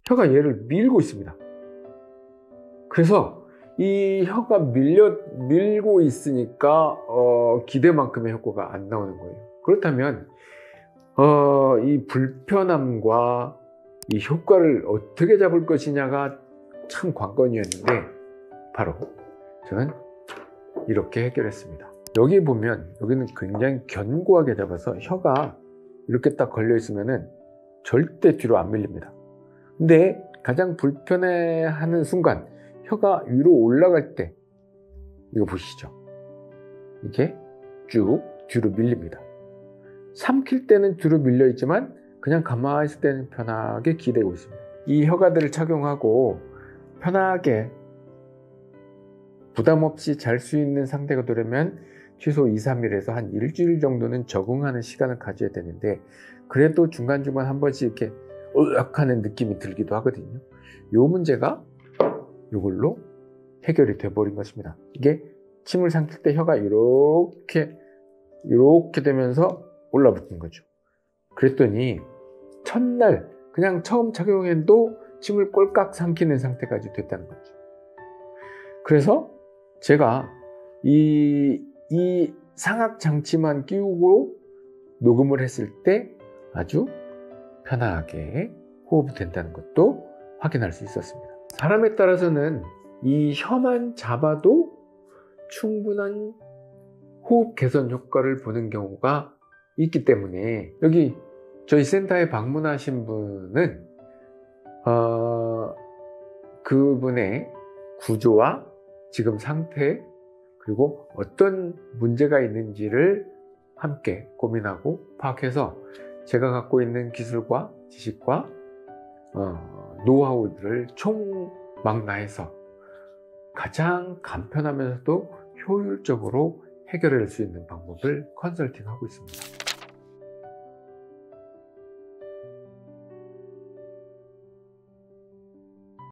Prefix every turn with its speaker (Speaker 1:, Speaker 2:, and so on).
Speaker 1: 혀가 얘를 밀고 있습니다. 그래서 이 혀가 밀고 있으니까 기대만큼의 효과가 안 나오는 거예요. 그렇다면 이 불편함과 이 효과를 어떻게 잡을 것이냐가 참 관건이었는데, 바로 저는 이렇게 해결했습니다. 여기 보면 여기는 굉장히 견고하게 잡아서 혀가 이렇게 딱 걸려 있으면은 절대 뒤로 안 밀립니다. 근데 가장 불편해하는 순간, 혀가 위로 올라갈 때, 이거 보시죠. 이렇게 쭉 뒤로 밀립니다. 삼킬 때는 뒤로 밀려 있지만 그냥 가만히 있을 때는 편하게 기대고 있습니다. 이 혀가들을 착용하고 편하게 부담 없이 잘 수 있는 상태가 되려면 최소 2, 3일에서 한 일주일 정도는 적응하는 시간을 가져야 되는데, 그래도 중간중간 한 번씩 이렇게 하는 느낌이 들기도 하거든요. 요 문제가 이걸로 해결이 돼버린 것입니다. 이게 침을 삼킬 때 혀가 이렇게 되면서 올라붙는 거죠. 그랬더니 첫날 그냥 처음 착용해도 침을 꼴깍 삼키는 상태까지 됐다는 거죠. 그래서 제가 이 상악 장치만 끼우고 녹음을 했을 때 아주 편하게 호흡이 된다는 것도 확인할 수 있었습니다. 사람에 따라서는 이 혀만 잡아도 충분한 호흡 개선 효과를 보는 경우가 있기 때문에, 여기 저희 센터에 방문하신 분은 그분의 구조와 지금 상태, 그리고 어떤 문제가 있는지를 함께 고민하고 파악해서 제가 갖고 있는 기술과 지식과 노하우들을 총망라해서 가장 간편하면서도 효율적으로 해결할 수 있는 방법을 컨설팅하고 있습니다.